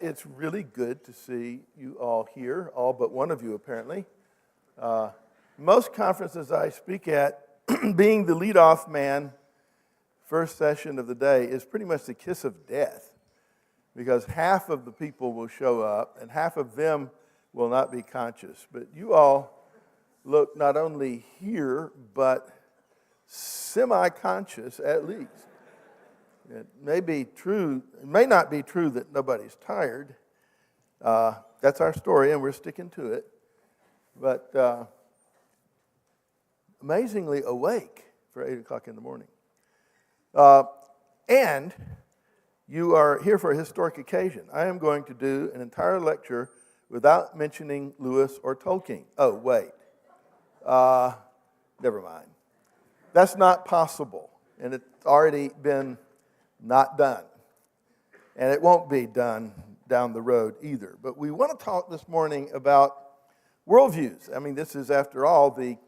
It's really good to see you all here, all but one of you apparently. Most conferences I speak at, being the leadoff man, first session of the day is pretty much the kiss of death, because half of the people will show up and half of them will not be conscious. But you all look not only here, but semi-conscious at least. It may be true, it may not be true that nobody's tired. That's our story, and we're sticking to it. But amazingly awake for 8 o'clock in the morning. And you are here for a historic occasion. I am going to do an entire lecture without mentioning Lewis or Tolkien. Oh, wait. Never mind. That's not possible, and it's already been not done. And it won't be done down the road either. But we want to talk this morning about worldviews. I mean, this is, after all, the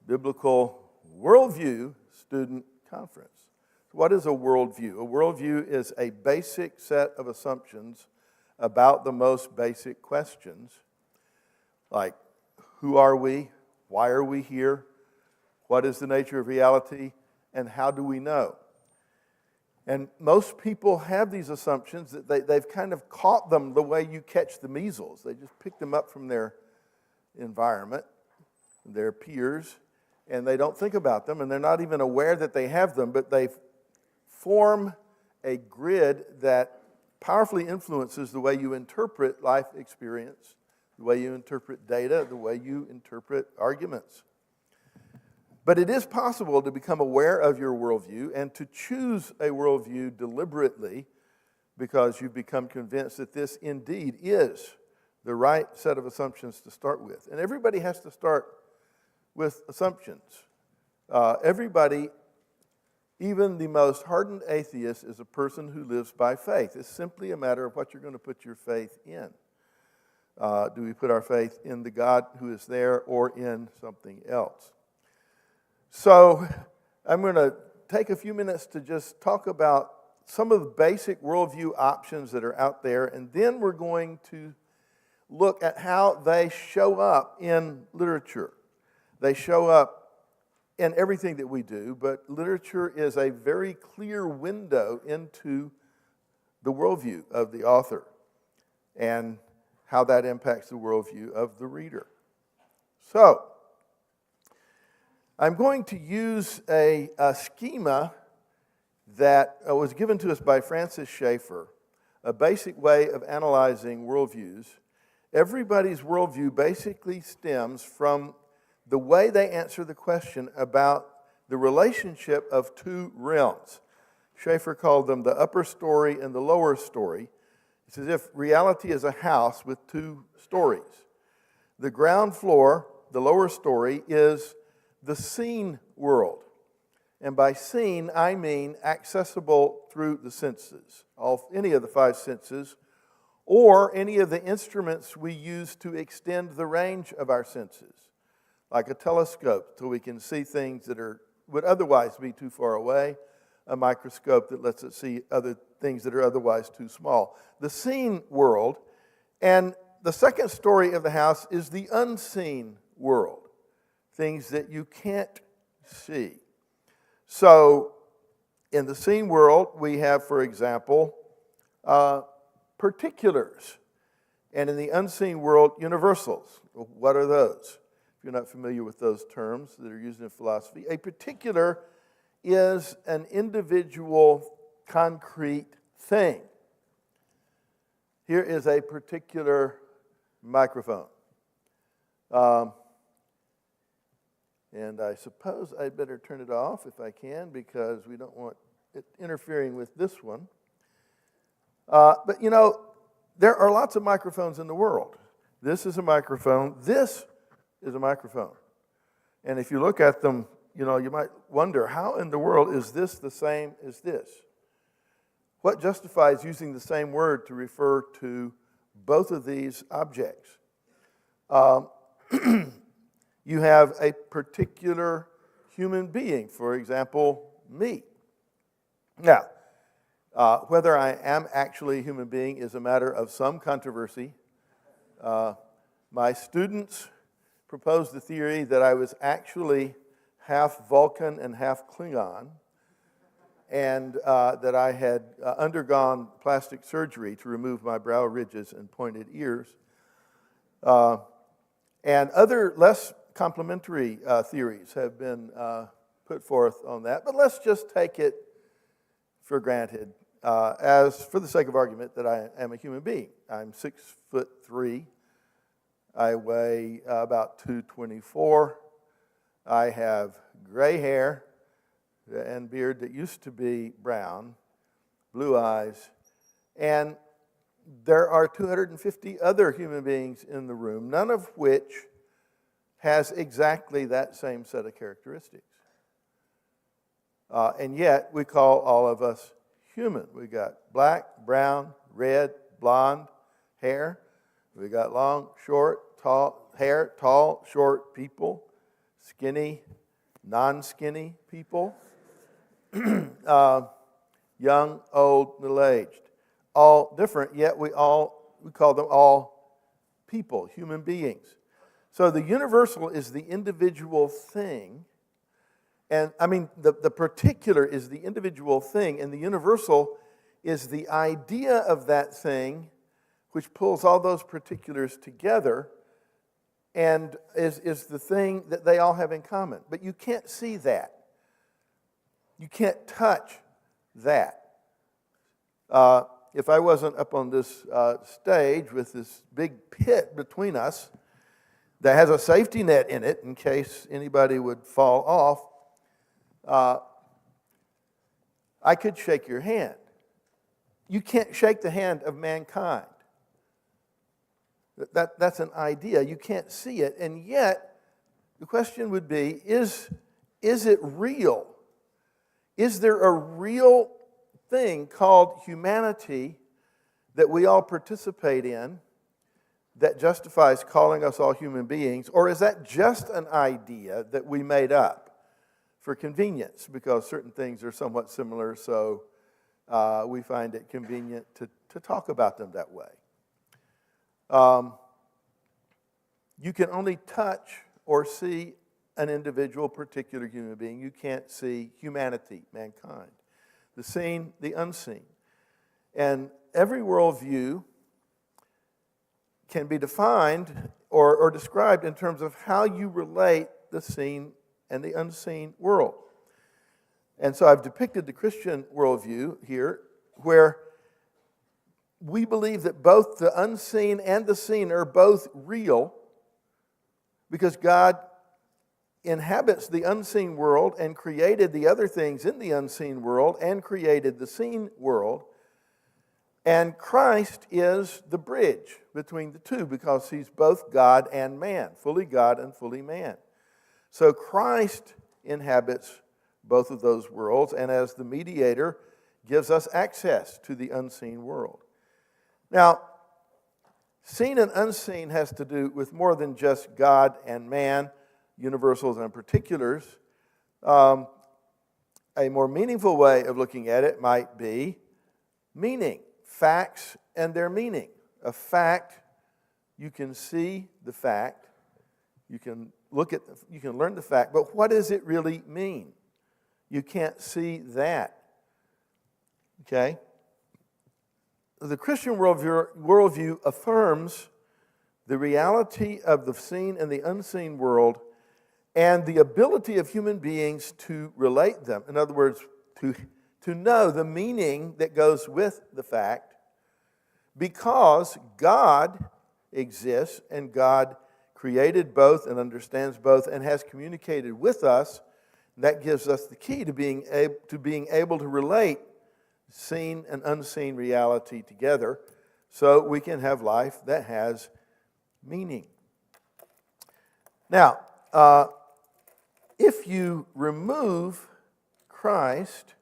Biblical Worldview Student Conference. So what is a worldview? A worldview is a basic set of assumptions about the most basic questions, like who are we, why are we here, what is the nature of reality, and how do we know? And most people have these assumptions that they've kind of caught them the way you catch the measles. They just pick them up from their environment, their peers, and they don't think about them, and they're not even aware that they have them, but they form a grid that powerfully influences the way you interpret life experience, the way you interpret data, the way you interpret arguments. But it is possible to become aware of your worldview and to choose a worldview deliberately because you've become convinced that this indeed is the right set of assumptions to start with. And everybody has to start with assumptions. Everybody, even the most hardened atheist, is a person who lives by faith. It's simply a matter of what you're going to put your faith in. Do we put our faith in the God who is there or in something else? So I'm going to take a few minutes to just talk about some of the basic worldview options that are out there, and then we're going to look at how they show up in literature. They show up in everything that we do, but literature is a very clear window into the worldview of the author and how that impacts the worldview of the reader. So I'm going to use a schema that was given to us by Francis Schaeffer, a basic way of analyzing worldviews. Everybody's worldview basically stems from the way they answer the question about the relationship of two realms. Schaeffer called them the upper story and the lower story. It's as if reality is a house with two stories. The ground floor, the lower story, is the seen world. And by seen, I mean accessible through the senses, any of the five senses, or any of the instruments we use to extend the range of our senses, like a telescope, so we can see things that would otherwise be too far away, a microscope that lets us see other things that are otherwise too small. The seen world, and the second story of the house is the unseen world, things that you can't see. So in the seen world, we have, for example, particulars, and in the unseen world, universals. What are those? If you're not familiar with those terms that are used in philosophy, a particular is an individual concrete thing. Here is a particular microphone. And I suppose I'd better turn it off if I can, because we don't want it interfering with this one. But you know, there are lots of microphones in the world. This is a microphone. This is a microphone. And if you look at them, you know, you might wonder, how in the world is this the same as this? What justifies using the same word to refer to both of these objects? You have a particular human being, for example, me. Now, Whether I am actually a human being is a matter of some controversy. My students proposed the theory that I was actually half Vulcan and half Klingon, and that I had undergone plastic surgery to remove my brow ridges and pointed ears. And other less complimentary theories have been put forth on that, but let's just take it for granted, as for the sake of argument, that I am a human being. I'm 6'3". I weigh about 224. I have gray hair and beard that used to be brown, blue eyes, and there are 250 other human beings in the room, none of which has exactly that same set of characteristics. And yet, we call all of us human. We got black, brown, red, blonde hair. We got long, short, tall hair, tall, short people, skinny, non-skinny people, young, old, middle-aged. All different, yet we call them all people, human beings. So the universal is the individual thing. And I mean, the particular is the individual thing, and the universal is the idea of that thing which pulls all those particulars together and is the thing that they all have in common. But you can't see that. You can't touch that. If I wasn't up on this stage with this big pit between us that has a safety net in it in case anybody would fall off, I could shake your hand. You can't shake the hand of mankind. That's an idea. You can't see it. And yet, the question would be, is it real? Is there a real thing called humanity that we all participate in that justifies calling us all human beings? Or is that just an idea that we made up for convenience because certain things are somewhat similar, so we find it convenient to talk about them that way? You can only touch or see an individual, particular human being. You can't see humanity, mankind, the seen, the unseen. And every worldview can be defined or described in terms of how you relate the seen and the unseen world. And so I've depicted the Christian worldview here, where we believe that both the unseen and the seen are both real because God inhabits the unseen world and created the other things in the unseen world and created the seen world. And Christ is the bridge between the two because he's both God and man, fully God and fully man. So Christ inhabits both of those worlds, and as the mediator, gives us access to the unseen world. Now, seen and unseen has to do with more than just God and man, universals and particulars. A more meaningful way of looking at it might be meaning, facts and their meaning. A fact, you can see the fact, you can learn the fact, but what does it really mean? You can't see that. Okay? The Christian worldview affirms the reality of the seen and the unseen world and the ability of human beings to relate them. In other words, to know the meaning that goes with the fact, because God exists and God created both and understands both and has communicated with us. That gives us the key to being able to relate seen and unseen reality together so we can have life that has meaning. Now, if you remove Christ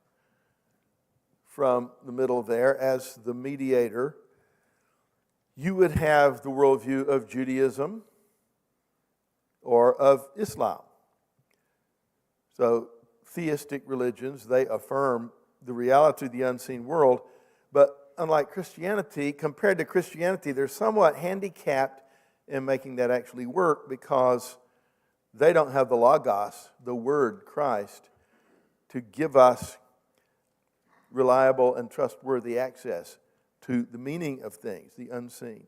from the middle there as the mediator, you would have the worldview of Judaism or of Islam. So theistic religions, they affirm the reality of the unseen world. But unlike Christianity, compared to Christianity, they're somewhat handicapped in making that actually work because they don't have the Logos, the Word, Christ, to give us reliable and trustworthy access to the meaning of things, the unseen.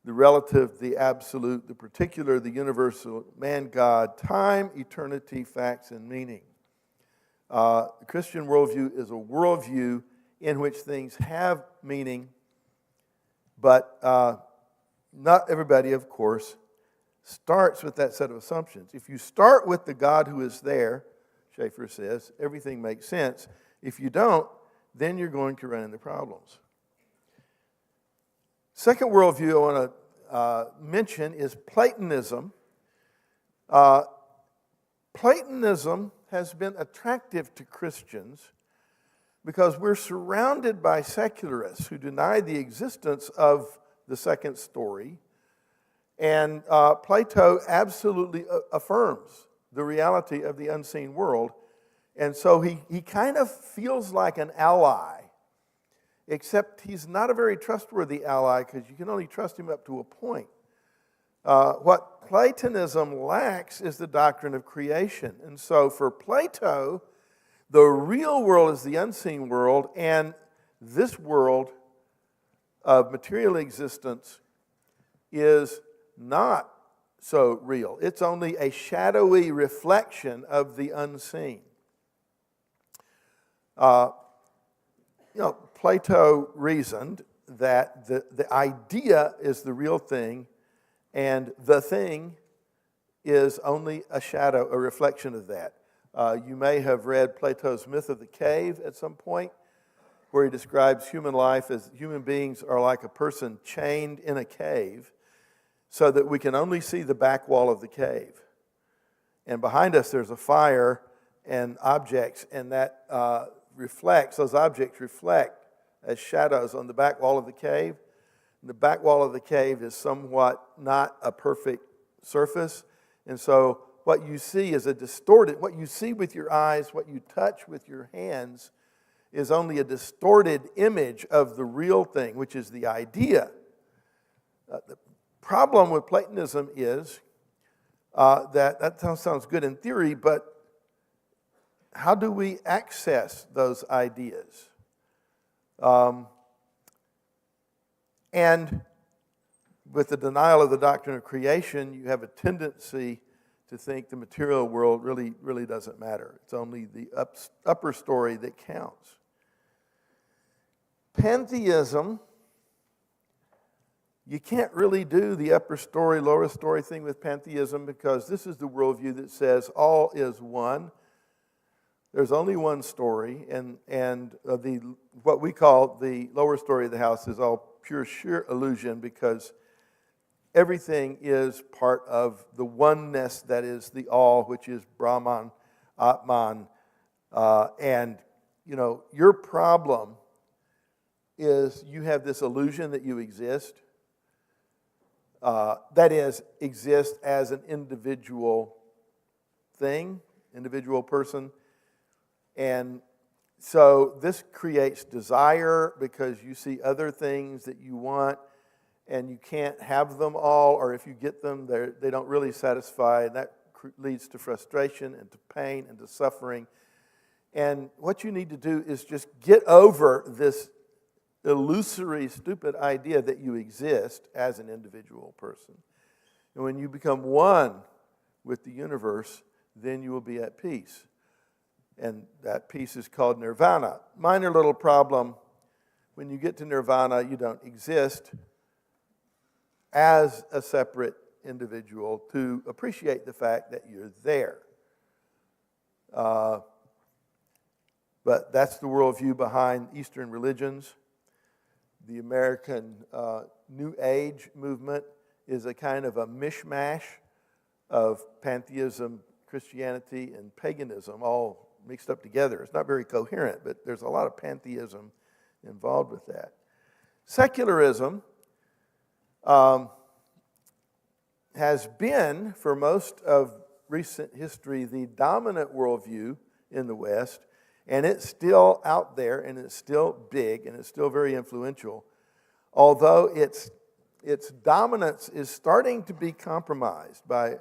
The relative, the absolute, the particular, the universal, man, God, time, eternity, facts, and meaning. The Christian worldview is a worldview in which things have meaning, but not everybody, of course, starts with that set of assumptions. If you start with the God who is there, Schaeffer says, everything makes sense. If you don't, then you're going to run into problems. Second worldview I want to mention is Platonism. Platonism has been attractive to Christians because we're surrounded by secularists who deny the existence of the second story. And Plato absolutely affirms the reality of the unseen world. And so he kind of feels like an ally, except he's not a very trustworthy ally because you can only trust him up to a point. What Platonism lacks is the doctrine of creation. And so for Plato, the real world is the unseen world, and this world of material existence is not so real. It's only a shadowy reflection of the unseen. Plato reasoned that the idea is the real thing, and the thing is only a shadow, a reflection of that. You may have read Plato's Myth of the Cave at some point, where he describes human life as human beings are like a person chained in a cave, so that we can only see the back wall of the cave. And behind us there's a fire and objects, and that those objects reflect as shadows on the back wall of the cave. And the back wall of the cave is somewhat not a perfect surface. And so what you see is what you see with your eyes, what you touch with your hands, is only a distorted image of the real thing, which is the idea. The problem with Platonism is that sounds good in theory, but how do we access those ideas? And with the denial of the doctrine of creation, you have a tendency to think the material world really doesn't matter. It's only the upper story that counts. Pantheism, you can't really do the upper story, lower story thing with pantheism because this is the worldview that says all is one. There's only one story, and what we call the lower story of the house is all pure, sheer illusion because everything is part of the oneness that is the all, which is Brahman, Atman. And, your problem is you have this illusion that you exist. That is, exist as an individual thing, individual person. And so this creates desire because you see other things that you want and you can't have them all, or if you get them, they don't really satisfy, and that leads to frustration and to pain and to suffering. And what you need to do is just get over this illusory, stupid idea that you exist as an individual person. And when you become one with the universe, then you will be at peace. And that peace is called nirvana. Minor little problem. When you get to nirvana, you don't exist as a separate individual to appreciate the fact that you're there. But that's the worldview behind Eastern religions. The American New Age movement is a kind of a mishmash of pantheism, Christianity, and paganism all mixed up together. It's not very coherent, but there's a lot of pantheism involved with that. Secularism has been, for most of recent history, the dominant worldview in the West, And it's still out there, and it's still big, and it's still very influential, although its dominance is starting to be compromised by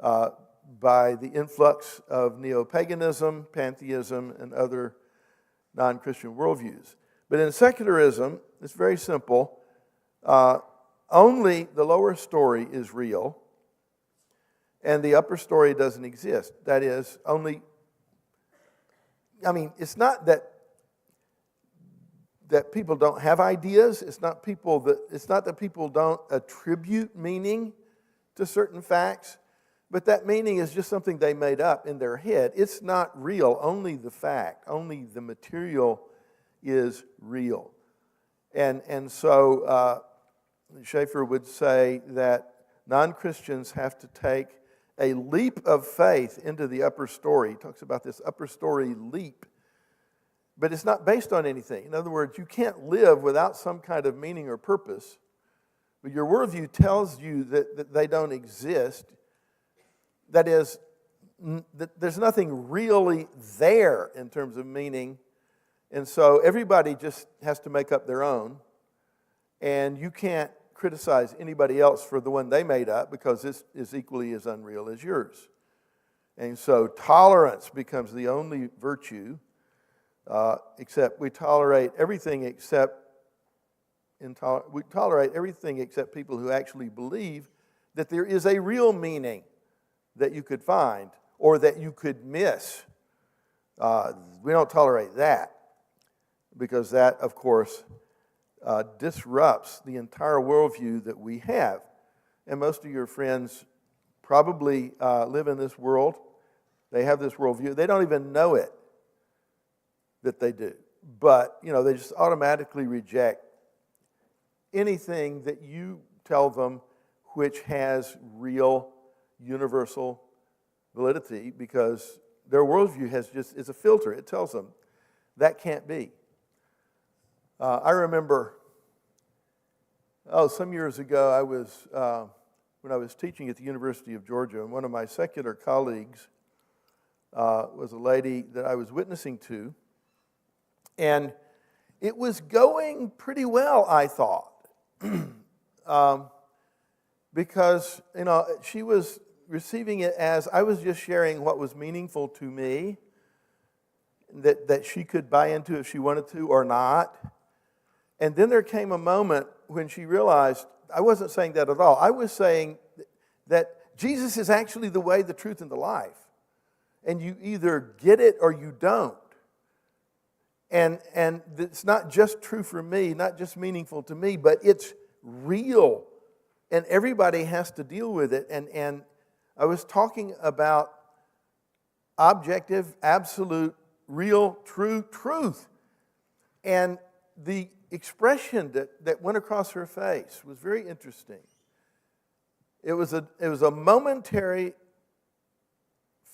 the influx of neo-paganism, pantheism, and other non-Christian worldviews. But in secularism, it's very simple. Only the lower story is real, and the upper story doesn't exist. That is, it's not that people don't have ideas. It's not that people don't attribute meaning to certain facts, but that meaning is just something they made up in their head. It's not real. Only the fact, only the material is real. And so Schaeffer would say that non-Christians have to take a leap of faith into the upper story. He talks about this upper story leap. But it's not based on anything. In other words, you can't live without some kind of meaning or purpose. But your worldview tells you that they don't exist. That is, that there's nothing really there in terms of meaning. And so everybody just has to make up their own. And you can't criticize anybody else for the one they made up because this is equally as unreal as yours. And so tolerance becomes the only virtue, except we tolerate everything except people who actually believe that there is a real meaning that you could find or that you could miss. We don't tolerate that because that, of course, disrupts the entire worldview that we have. And most of your friends probably live in this world. They have this worldview. They don't even know it that they do. But, they just automatically reject anything that you tell them which has real universal validity because their worldview is a filter. It tells them that can't be. I remember, some years ago, when I was teaching at the University of Georgia, and one of my secular colleagues was a lady that I was witnessing to, and it was going pretty well, I thought, because she was receiving it as I was just sharing what was meaningful to me, that she could buy into if she wanted to or not. And then there came a moment when she realized I wasn't saying that at all. I was saying that Jesus is actually the way, the truth, and the life. And you either get it or you don't. And it's not just true for me, not just meaningful to me, but it's real. And everybody has to deal with it. And I was talking about objective, absolute, real, true truth. And the expression that went across her face was very interesting. It was a momentary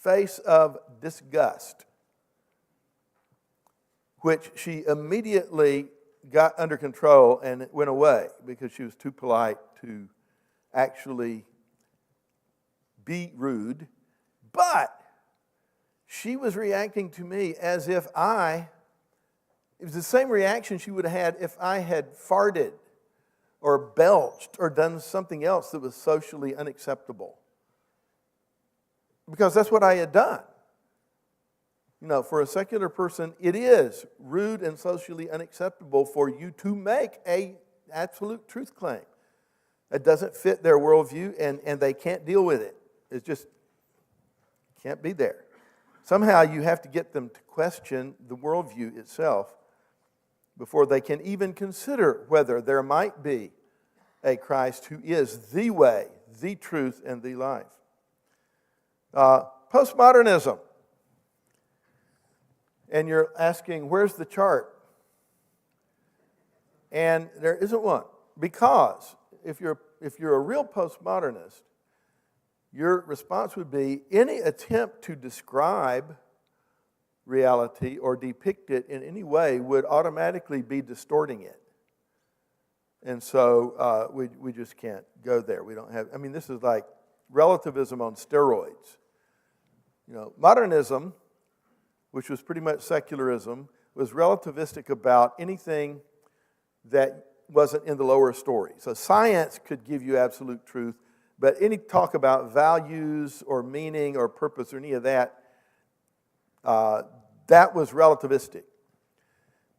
face of disgust, which she immediately got under control and it went away because she was too polite to actually be rude. But she was reacting to me as if it was the same reaction she would have had if I had farted or belched or done something else that was socially unacceptable. Because that's what I had done. For a secular person, it is rude and socially unacceptable for you to make an absolute truth claim. It doesn't fit their worldview, and they can't deal with it. It just can't be there. Somehow you have to get them to question the worldview itself before they can even consider whether there might be a Christ who is the way, the truth, and the life. Postmodernism. And you're asking, where's the chart? And there isn't one. Because if you're a real postmodernist, your response would be any attempt to describe reality or depict it in any way would automatically be distorting it. And so we just can't go there. We don't have, this is like relativism on steroids. Modernism which was pretty much secularism, was relativistic about anything that wasn't in the lower story. So science could give you absolute truth, but any talk about values or meaning or purpose or any of that, that was relativistic.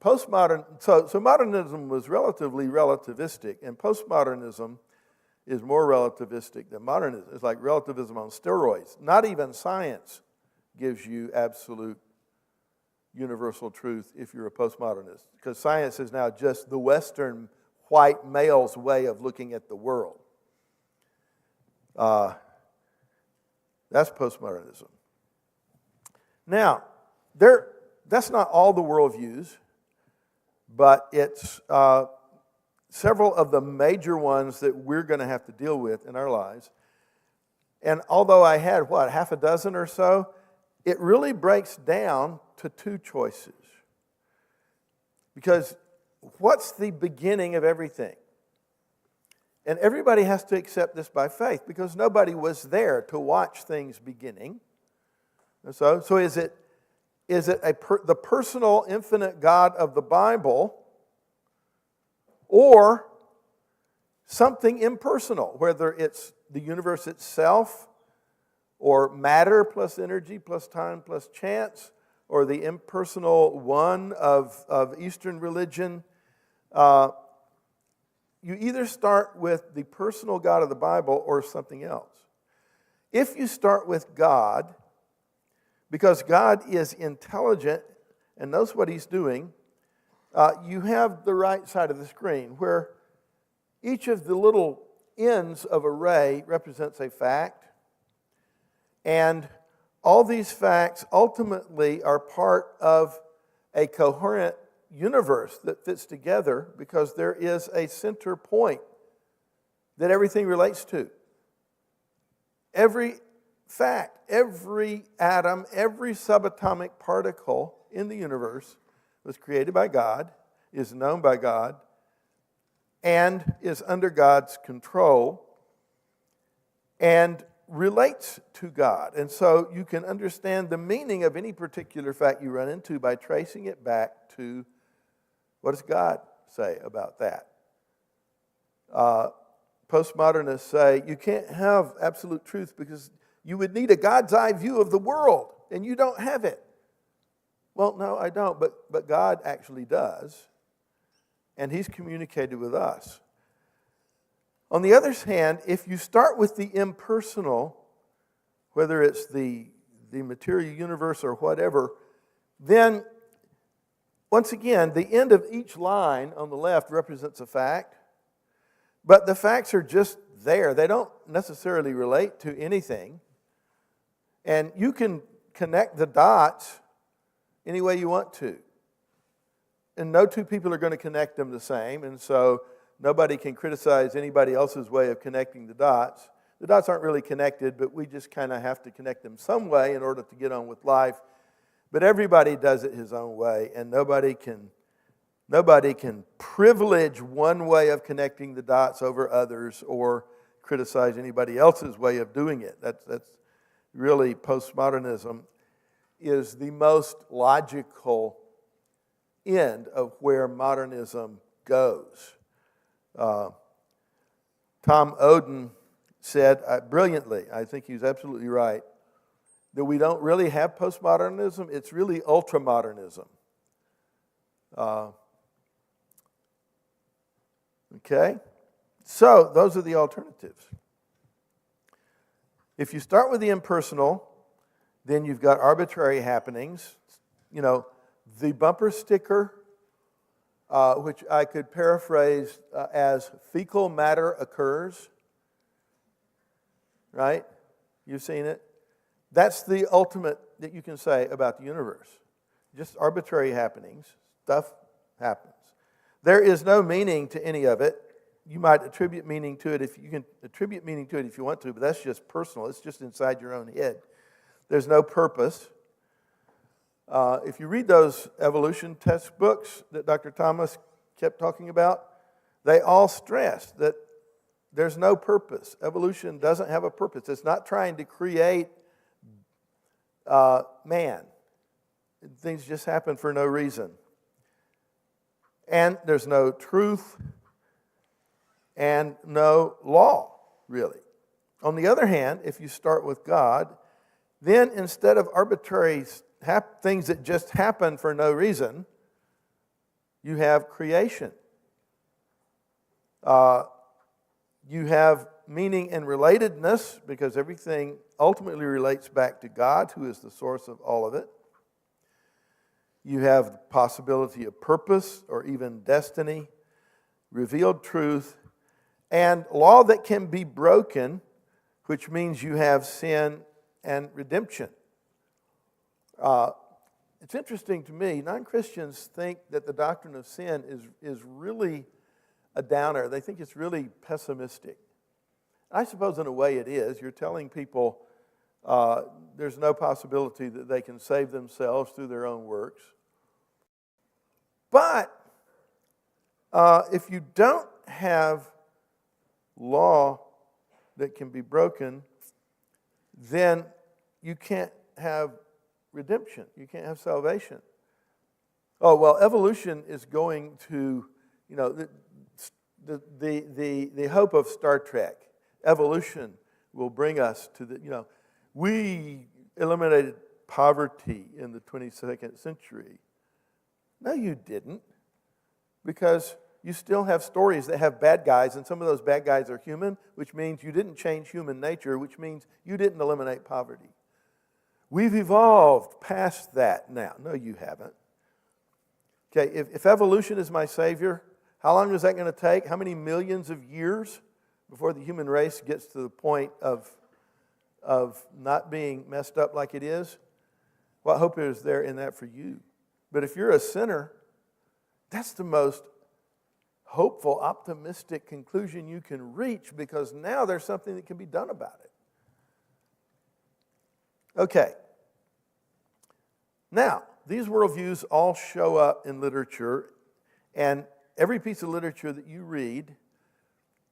Postmodern, so modernism was relatively relativistic, and postmodernism is more relativistic than modernism. It's like relativism on steroids. Not even science gives you absolute universal truth if you're a postmodernist, because science is now just the Western white male's way of looking at the world. That's postmodernism. Now, that's not all the worldviews, but it's several of the major ones that we're going to have to deal with in our lives. And although I had, half a dozen or so, it really breaks down to two choices. Because what's the beginning of everything? And everybody has to accept this by faith, because nobody was there to watch things beginning. So is it the personal, infinite God of the Bible, or something impersonal, whether it's the universe itself, or matter plus energy plus time plus chance, or the impersonal one of Eastern religion? You either start with the personal God of the Bible or something else. If you start with God, because God is intelligent and knows what He's doing, you have the right side of the screen where each of the little ends of a ray represents a fact. And all these facts ultimately are part of a coherent universe that fits together, because there is a center point that everything relates to. Every fact, every atom, every subatomic particle in the universe was created by God, is known by God, and is under God's control, and relates to God. And so you can understand the meaning of any particular fact you run into by tracing it back to what does God say about that. Postmodernists say you can't have absolute truth because you would need a God's eye view of the world, and you don't have it. Well, no, I don't, but God actually does, and He's communicated with us. On the other hand, if you start with the impersonal, whether it's the material universe or whatever, then once again, the end of each line on the left represents a fact, but the facts are just there. They don't necessarily relate to anything. And you can connect the dots any way you want to. And no two people are going to connect them the same, and so nobody can criticize anybody else's way of connecting the dots. The dots aren't really connected, but we just kind of have to connect them some way in order to get on with life. But everybody does it his own way, and nobody can privilege one way of connecting the dots over others or criticize anybody else's way of doing it. That's really, postmodernism is the most logical end of where modernism goes. Tom Oden said brilliantly, I think he's absolutely right, that we don't really have postmodernism, it's really ultramodernism. Okay? So, those are the alternatives. If you start with the impersonal, then you've got arbitrary happenings. You know, the bumper sticker, which I could paraphrase as fecal matter occurs. Right? You've seen it? That's the ultimate that you can say about the universe. Just arbitrary happenings. Stuff happens. There is no meaning to any of it. You might attribute meaning to it if you can attribute meaning to it if you want to, but that's just personal. It's just inside your own head. There's no purpose. If you read those evolution textbooks that Dr. Thomas kept talking about, they all stress that there's no purpose. Evolution doesn't have a purpose. It's not trying to create man. Things just happen for no reason. And there's no truth and no law, really. On the other hand, if you start with God, then instead of arbitrary things that just happen for no reason, you have creation. You have meaning and relatedness, because everything ultimately relates back to God, who is the source of all of it. You have the possibility of purpose or even destiny, revealed truth, and law that can be broken, which means you have sin and redemption. It's interesting to me, non-Christians think that the doctrine of sin is really a downer. They think it's really pessimistic. I suppose in a way it is. You're telling people there's no possibility that they can save themselves through their own works. But if you don't have law that can be broken, then you can't have redemption. You can't have salvation. Oh, well, evolution is going to, the hope of Star Trek. Evolution will bring us to we eliminated poverty in the 22nd century. No, you didn't. Because you still have stories that have bad guys, and some of those bad guys are human, which means you didn't change human nature, which means you didn't eliminate poverty. We've evolved past that now. No, you haven't. Okay, if evolution is my savior, how long is that going to take? How many millions of years before the human race gets to the point of not being messed up like it is? What hope is there in that for you? But if you're a sinner, that's the most hopeful, optimistic conclusion you can reach, because now there's something that can be done about it. Okay. Now, these worldviews all show up in literature, and every piece of literature that you read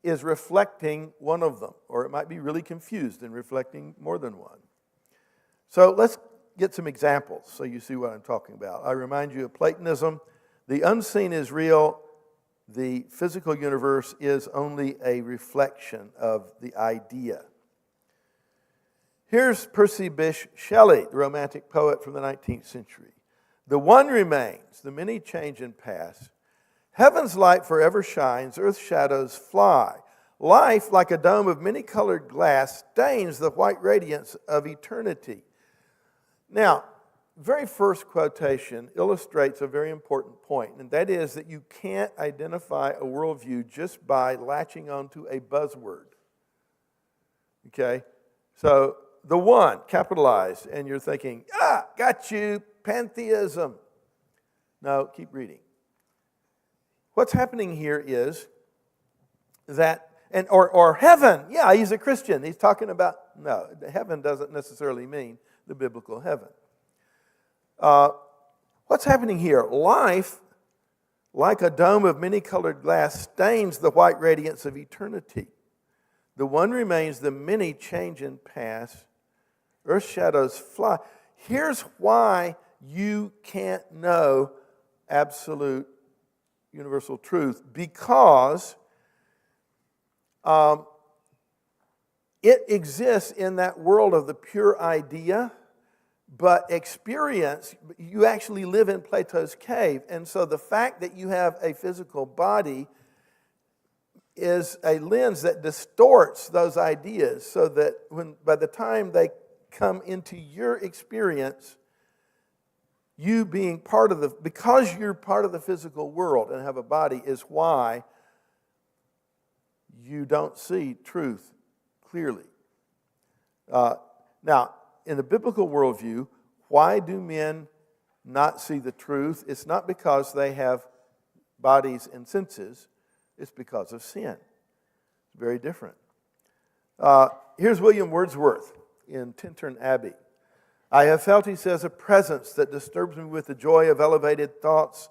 is reflecting one of them, or it might be really confused and reflecting more than one. So let's get some examples so you see what I'm talking about. I remind you of Platonism. The unseen is real. The physical universe is only a reflection of the idea. Here's Percy Bysshe Shelley, the Romantic poet from the 19th century. The one remains, the many change and pass. Heaven's light forever shines, earth's shadows fly. Life, like a dome of many-colored glass, stains the white radiance of eternity. Now, very first quotation illustrates a very important point, and that is that you can't identify a worldview just by latching onto a buzzword. Okay? So, the one, capitalized, and you're thinking, got you, pantheism. No, keep reading. What's happening here is that, or heaven, yeah, he's a Christian. He's talking about, no, heaven doesn't necessarily mean the biblical heaven. What's happening here? Life, like a dome of many-colored glass, stains the white radiance of eternity. The one remains, the many change and pass. Earth's shadows fly. Here's why you can't know absolute universal truth. Because it exists in that world of the pure idea, but experience, you actually live in Plato's cave. And so the fact that you have a physical body is a lens that distorts those ideas, so that by the time they come into your experience, you being because you're part of the physical world and have a body, is why you don't see truth clearly. Now, in the biblical worldview, why do men not see the truth? It's not because they have bodies and senses. It's because of sin. It's very different. Here's William Wordsworth in Tintern Abbey. I have felt, he says, a presence that disturbs me with the joy of elevated thoughts,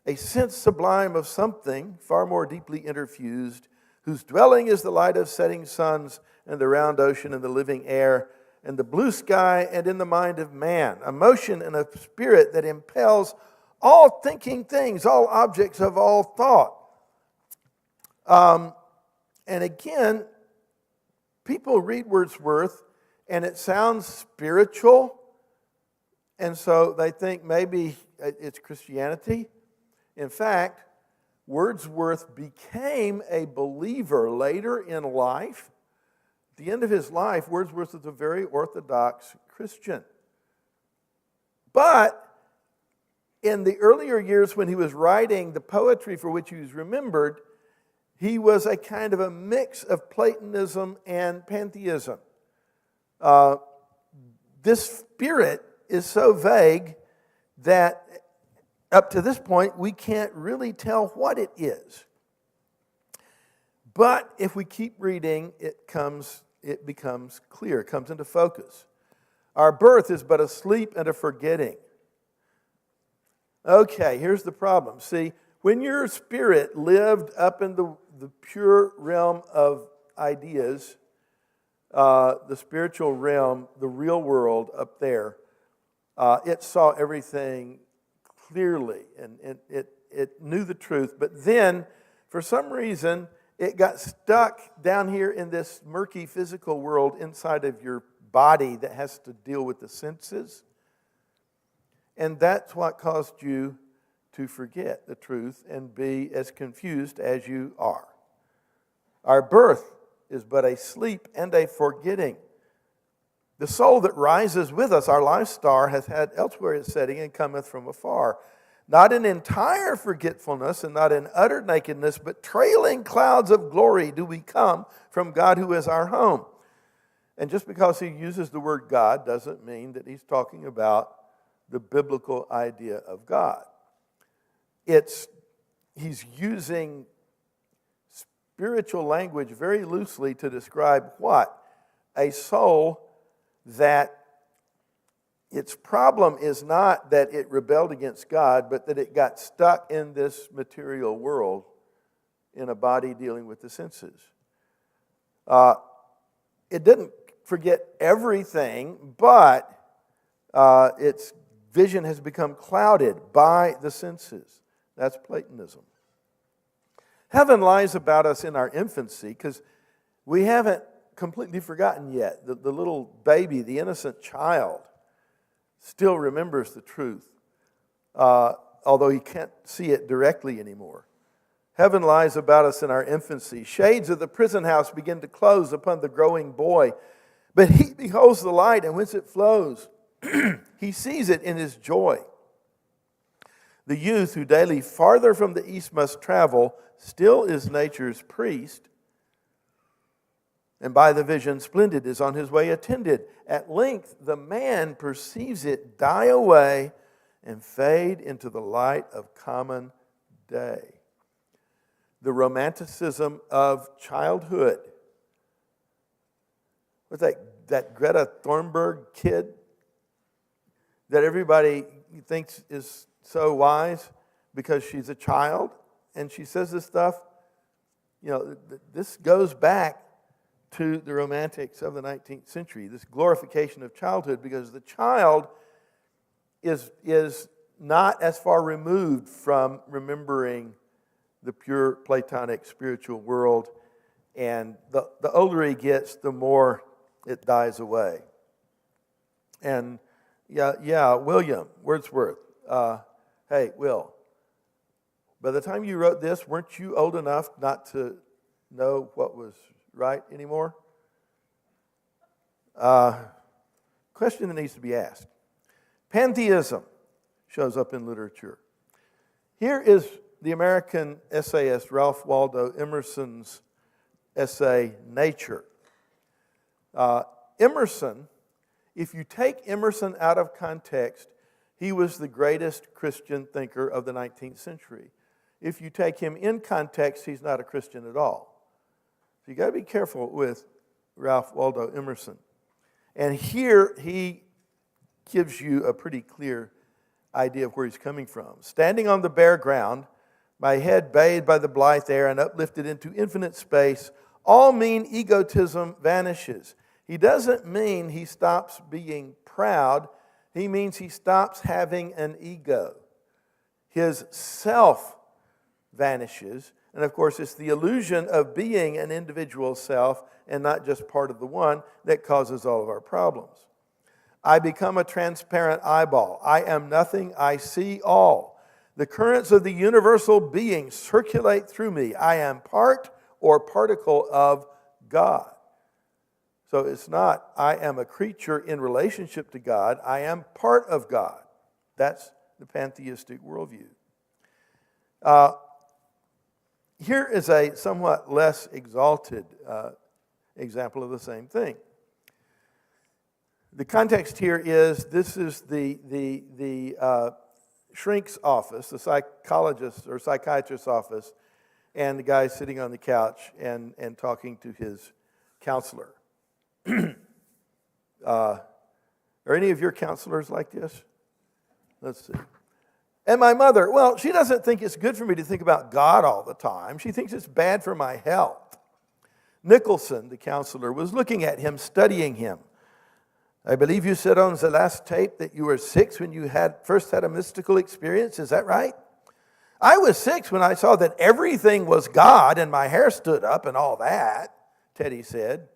a sense sublime of something far more deeply interfused, whose dwelling is the light of setting suns and the round ocean and the living air, and the blue sky and in the mind of man, a motion and a spirit that impels all thinking things, all objects of all thought. And again, people read Wordsworth and it sounds spiritual, and so they think maybe it's Christianity. In fact, Wordsworth became a believer later in life. At the end of his life, Wordsworth was a very orthodox Christian. But in the earlier years when he was writing the poetry for which he was remembered, he was a kind of a mix of Platonism and pantheism. This spirit is so vague that up to this point we can't really tell what it is. But if we keep reading, it becomes clear, it comes into focus. Our birth is but a sleep and a forgetting. Okay, here's the problem. See, when your spirit lived up in the pure realm of ideas, the spiritual realm, the real world up there, it saw everything clearly and it knew the truth. But then, for some reason, it got stuck down here in this murky physical world inside of your body that has to deal with the senses. And that's what caused you to forget the truth and be as confused as you are. Our birth is but a sleep and a forgetting. The soul that rises with us, our life star, has had elsewhere its setting and cometh from afar. Not in entire forgetfulness and not in utter nakedness, but trailing clouds of glory do we come from God who is our home. And just because he uses the word God doesn't mean that he's talking about the biblical idea of God. He's using spiritual language very loosely to describe what? A soul that its problem is not that it rebelled against God, but that it got stuck in this material world in a body dealing with the senses. It didn't forget everything, but its vision has become clouded by the senses. That's Platonism. Heaven lies about us in our infancy because we haven't completely forgotten yet. The little baby, the innocent child, still remembers the truth, although he can't see it directly anymore. Heaven lies about us in our infancy. Shades of the prison house begin to close upon the growing boy, but he beholds the light, and whence it flows, he sees it in his joy. The youth who daily farther from the east must travel still is nature's priest, and by the vision splendid is on his way attended. At length the man perceives it die away and fade into the light of common day. The romanticism of childhood. What's that Greta Thunberg kid that everybody thinks is so wise because she's a child and she says this stuff? You know, this goes back to the romantics of the 19th century, this glorification of childhood, because the child is not as far removed from remembering the pure Platonic spiritual world, and the older he gets, the more it dies away. And William Wordsworth. Hey, Will, by the time you wrote this, weren't you old enough not to know what was right anymore? Question that needs to be asked. Pantheism shows up in literature. Here is the American essayist Ralph Waldo Emerson's essay, Nature. Emerson, if you take Emerson out of context, he was the greatest Christian thinker of the 19th century. If you take him in context, he's not a Christian at all. So you got to be careful with Ralph Waldo Emerson. And here he gives you a pretty clear idea of where he's coming from. Standing on the bare ground, my head bathed by the blithe air and uplifted into infinite space, all mean egotism vanishes. He doesn't mean he stops being proud. He means he stops having an ego. His self vanishes. And of course, it's the illusion of being an individual self and not just part of the one that causes all of our problems. I become a transparent eyeball. I am nothing. I see all. The currents of the universal being circulate through me. I am part or particle of God. So it's not, I am a creature in relationship to God. I am part of God. That's the pantheistic worldview. Here is a somewhat less exalted example of the same thing. The context here is, this is the shrink's office, the psychologist or psychiatrist's office, and the guy sitting on the couch and talking to his counselor. Are any of your counselors like this? Let's see. And my mother, well, she doesn't think it's good for me to think about God all the time. She thinks it's bad for my health. Nicholson, the counselor, was looking at him, studying him. I believe you said on the last tape that you were 6 when you first had a mystical experience. Is that right? I was 6 when I saw that everything was God and my hair stood up and all that, Teddy said.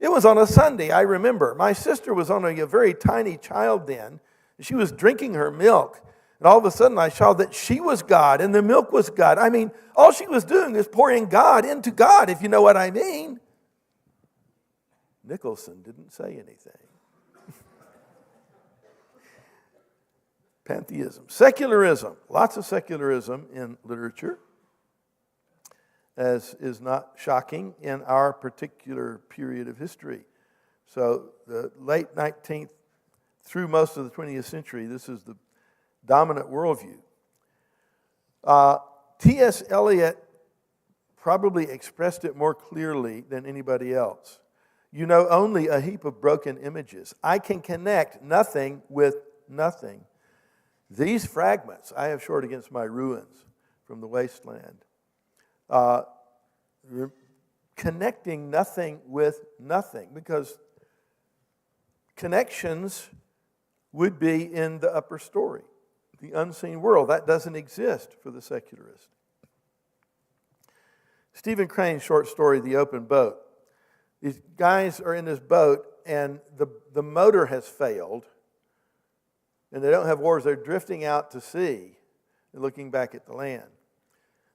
It was on a Sunday, I remember. My sister was only a very tiny child then. She was drinking her milk. And all of a sudden I saw that she was God and the milk was God. I mean, all she was doing is pouring God into God, if you know what I mean. Nicholson didn't say anything. Pantheism. Secularism. Lots of secularism in literature, as is not shocking in our particular period of history. So the late 19th through most of the 20th century, this is the dominant worldview. T.S. Eliot probably expressed it more clearly than anybody else. You know only a heap of broken images. I can connect nothing with nothing. These fragments I have shored against my ruins from the wasteland. Connecting nothing with nothing, because connections would be in the upper story, the unseen world. That doesn't exist for the secularist. Stephen Crane's short story, The Open Boat. These guys are in this boat and the motor has failed and they don't have oars. They're drifting out to sea and looking back at the land.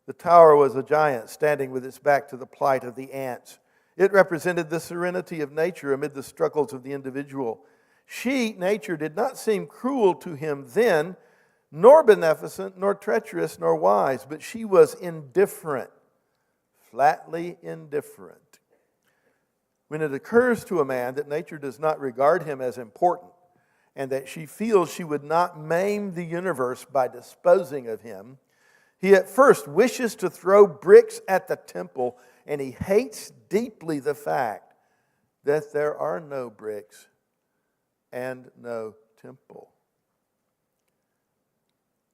The tower was a giant standing with its back to the plight of the ants. It represented the serenity of nature amid the struggles of the individual. She, nature, did not seem cruel to him then, nor beneficent, nor treacherous, nor wise, but she was indifferent, flatly indifferent. When it occurs to a man that nature does not regard him as important, and that she feels she would not maim the universe by disposing of him, he at first wishes to throw bricks at the temple, and he hates deeply the fact that there are no bricks and no temple.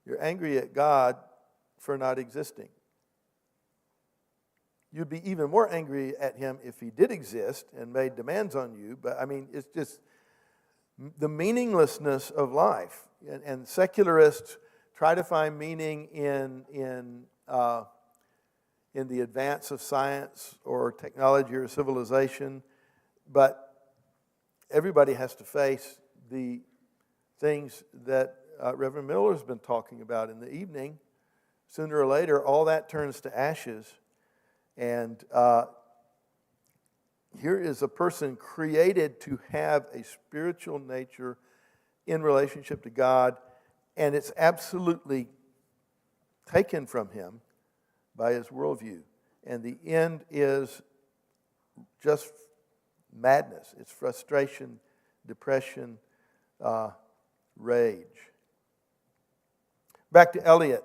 You're angry at God for not existing. You'd be even more angry at him if he did exist and made demands on you. But I mean, it's just the meaninglessness of life. And secularists try to find meaning in the advance of science or technology or civilization, but everybody has to face the things that Reverend Miller's been talking about in the evening. Sooner or later, all that turns to ashes. And here is a person created to have a spiritual nature in relationship to God, and it's absolutely taken from him by his worldview. And the end is just madness. It's frustration, depression, rage. Back to Eliot.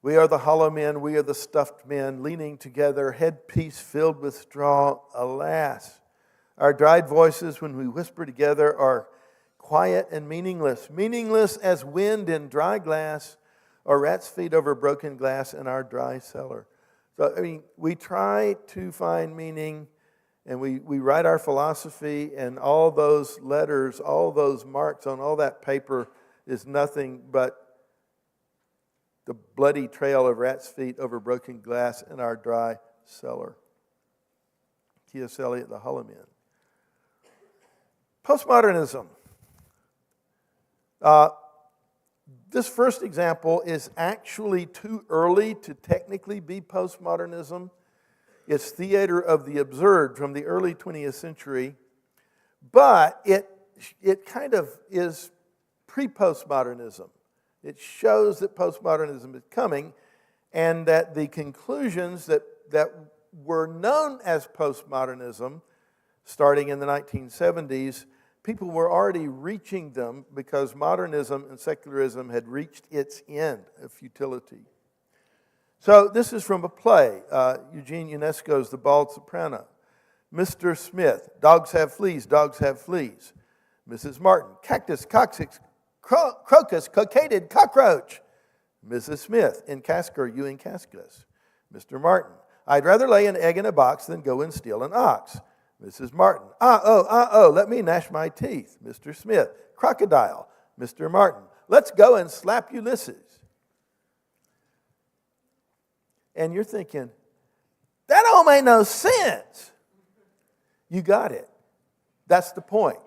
We are the hollow men, we are the stuffed men, leaning together, headpiece filled with straw. Alas, our dried voices when we whisper together are quiet and meaningless. Meaningless as wind in dry glass, or rat's feet over broken glass in our dry cellar. So, I mean, we try to find meaning and we write our philosophy, and all those letters, all those marks on all that paper is nothing but the bloody trail of rats' feet over broken glass in our dry cellar. T.S. Eliot, The Hollow Men. Postmodernism. This first example is actually too early to technically be postmodernism. It's theater of the absurd from the early 20th century, but it kind of is pre-postmodernism. It shows that postmodernism is coming, and that the conclusions that were known as postmodernism, starting in the 1970s, people were already reaching them because modernism and secularism had reached its end of futility. So this is from a play, Eugene Ionesco's The Bald Soprano. Mr. Smith, dogs have fleas, dogs have fleas. Mrs. Martin, cactus, coccyx, crocus, cockaded, cockroach. Mrs. Smith, in cascar, you in cascus. Mr. Martin, I'd rather lay an egg in a box than go and steal an ox. Mrs. Martin, let me gnash my teeth. Mr. Smith, crocodile. Mr. Martin, let's go and slap Ulysses. And you're thinking, that don't make no sense. You got it. That's the point.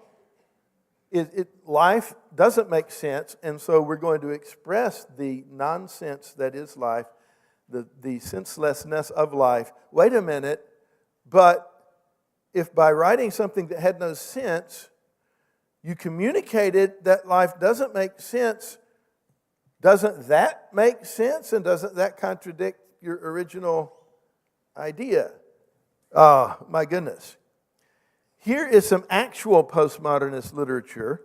Life doesn't make sense, and so we're going to express the nonsense that is life, the senselessness of life. Wait a minute, but if by writing something that had no sense, you communicated that life doesn't make sense, doesn't that make sense, and doesn't that contradict your original idea? Oh, my goodness. Here is some actual postmodernist literature.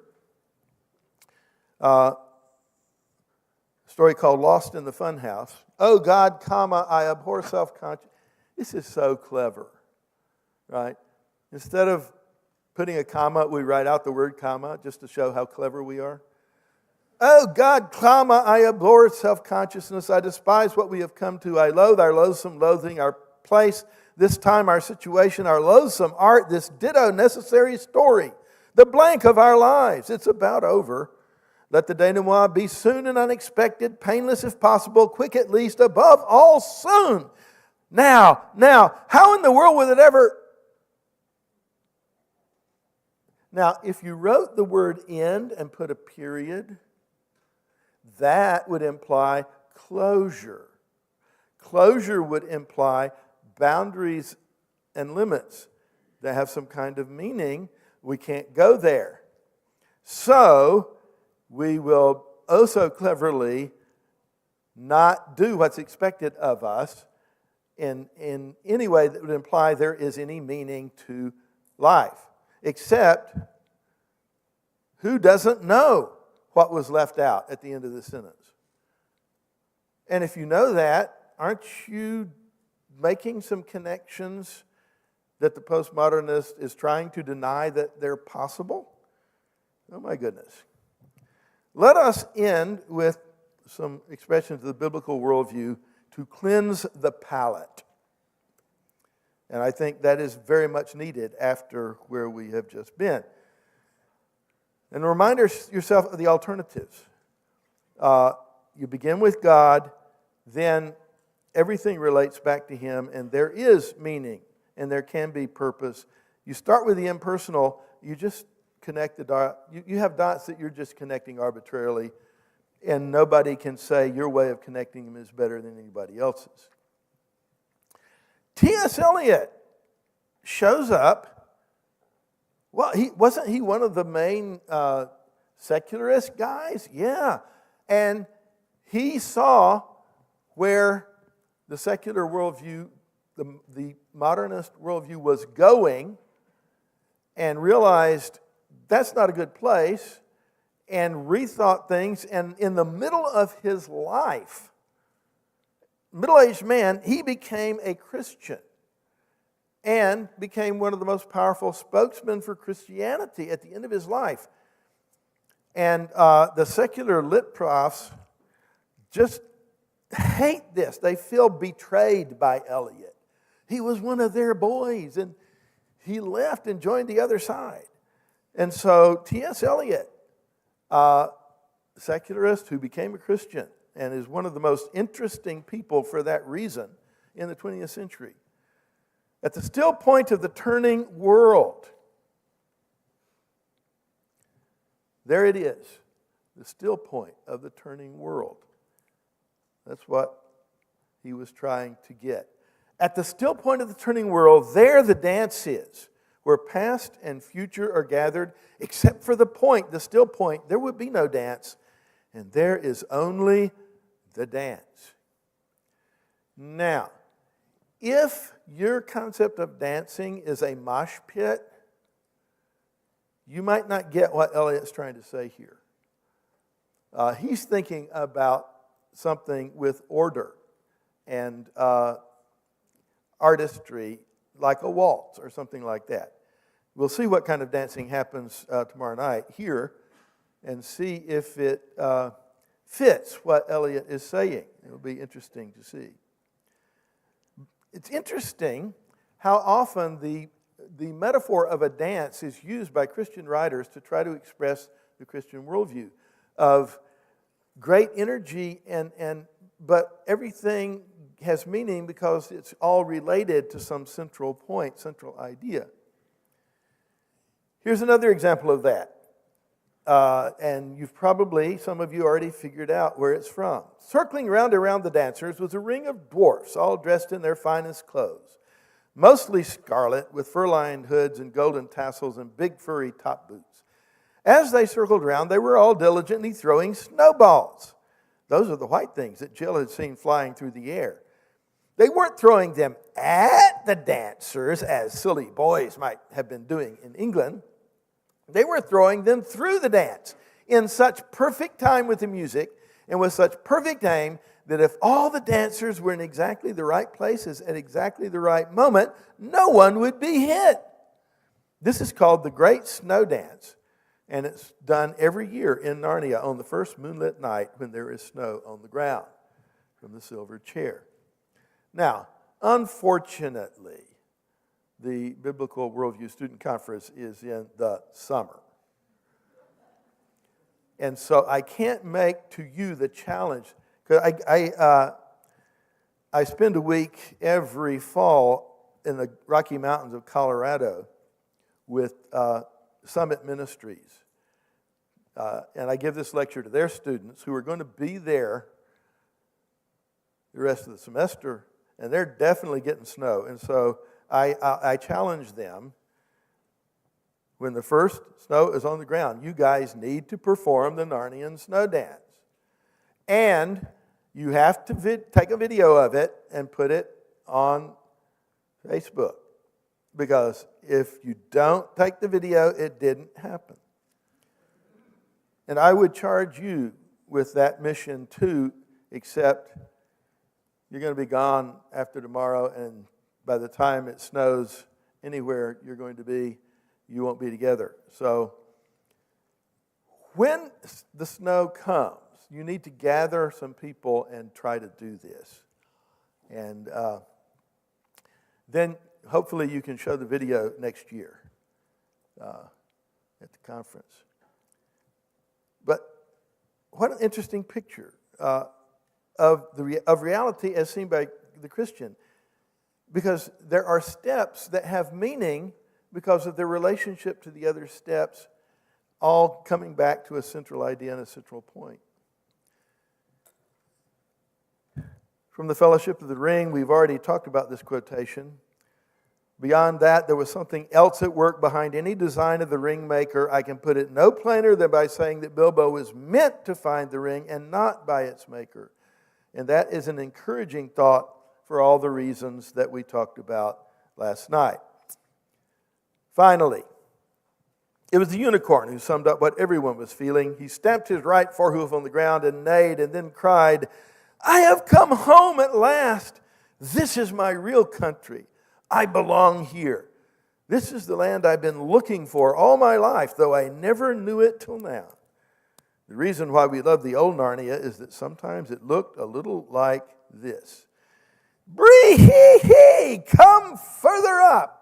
A story called Lost in the Funhouse. Oh God, comma, I abhor self-conscious. This is so clever, right? Instead of putting a comma, we write out the word comma just to show how clever we are. Oh God, comma, I abhor self-consciousness. I despise what we have come to. I loathe our loathsome loathing, our place, this time, our situation, our loathsome art, this ditto necessary story, the blank of our lives. It's about over. Let the denouement be soon and unexpected, painless if possible, quick at least, above all soon. Now, how in the world would it ever... Now, if you wrote the word end and put a period, that would imply closure. Closure would imply boundaries and limits that have some kind of meaning. We can't go there. So, we will also cleverly not do what's expected of us in any way that would imply there is any meaning to life. Except, who doesn't know what was left out at the end of the sentence? And if you know that, aren't you making some connections that the postmodernist is trying to deny that they're possible? Oh my goodness. Let us end with some expressions of the biblical worldview to cleanse the palate. And I think that is very much needed after where we have just been. And remind yourself of the alternatives. You begin with God, then everything relates back to Him, and there is meaning, and there can be purpose. You start with the impersonal, you just connect the dots. You have dots that you're just connecting arbitrarily, and nobody can say your way of connecting them is better than anybody else's. T.S. Eliot shows up. Well, wasn't he one of the main secularist guys? Yeah. And he saw where the secular worldview, the modernist worldview was going, and realized that's not a good place, and rethought things. And in the middle of his life, middle-aged man, he became a Christian and became one of the most powerful spokesmen for Christianity at the end of his life. And the secular lit profs just hate this. They feel betrayed by Eliot. He was one of their boys, and he left and joined the other side. And so T.S. Eliot, a secularist who became a Christian and is one of the most interesting people for that reason in the 20th century. At the still point of the turning world, there it is, the still point of the turning world. That's what he was trying to get. At the still point of the turning world, there the dance is, where past and future are gathered, except for the point, the still point, there would be no dance, and there is only the dance. Now, if your concept of dancing is a mosh pit, you might not get what Eliot's trying to say here. He's thinking about something with order and artistry, like a waltz or something like that. We'll see what kind of dancing happens tomorrow night here and see if it fits what Eliot is saying. It'll be interesting to see. It's interesting how often the metaphor of a dance is used by Christian writers to try to express the Christian worldview of great energy, but everything has meaning because it's all related to some central point, central idea. Here's another example of that. And you've probably, some of you already figured out where it's from. Circling around the dancers was a ring of dwarfs, all dressed in their finest clothes, mostly scarlet, with fur-lined hoods and golden tassels and big furry top boots. As they circled around, they were all diligently throwing snowballs. Those are the white things that Jill had seen flying through the air. They weren't throwing them at the dancers, as silly boys might have been doing in England. They were throwing them through the dance in such perfect time with the music and with such perfect aim that if all the dancers were in exactly the right places at exactly the right moment, no one would be hit. This is called the Great Snow Dance, and it's done every year in Narnia on the first moonlit night when there is snow on the ground from the silver chair. Now, unfortunately, the Biblical Worldview Student Conference is in the summer. And so I can't make to you the challenge, because I spend a week every fall in the Rocky Mountains of Colorado with Summit Ministries. And I give this lecture to their students who are going to be there the rest of the semester, and they're definitely getting snow. And so I challenge them, when the first snow is on the ground, you guys need to perform the Narnian snow dance. And you have to take a video of it and put it on Facebook. Because if you don't take the video, it didn't happen. And I would charge you with that mission too, except you're going to be gone after tomorrow, and by the time it snows anywhere you're going to be, you won't be together. So when the snow comes, you need to gather some people and try to do this. And then hopefully you can show the video next year at the conference. But what an interesting picture of reality as seen by the Christian. Because there are steps that have meaning because of their relationship to the other steps, all coming back to a central idea and a central point. From the Fellowship of the Ring, we've already talked about this quotation. Beyond that, there was something else at work behind any design of the ring maker. I can put it no plainer than by saying that Bilbo was meant to find the ring and not by its maker. And that is an encouraging thought for all the reasons that we talked about last night. Finally, it was the unicorn who summed up what everyone was feeling. He stamped his right forehoof on the ground and neighed and then cried, "I have come home at last. This is my real country. I belong here. This is the land I've been looking for all my life, though I never knew it till now." The reason why we love the old Narnia is that sometimes it looked a little like this. "Bree-hee-hee, come further up.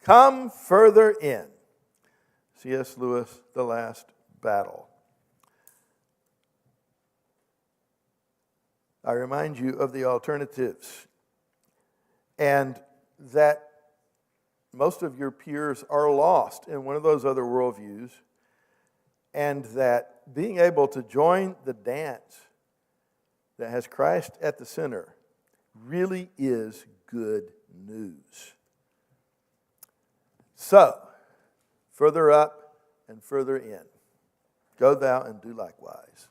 Come further in. C.S. Lewis, The Last Battle. I remind you of the alternatives, and that most of your peers are lost in one of those other worldviews, and that being able to join the dance that has Christ at the center really is good news. So, further up and further in. Go thou and do likewise.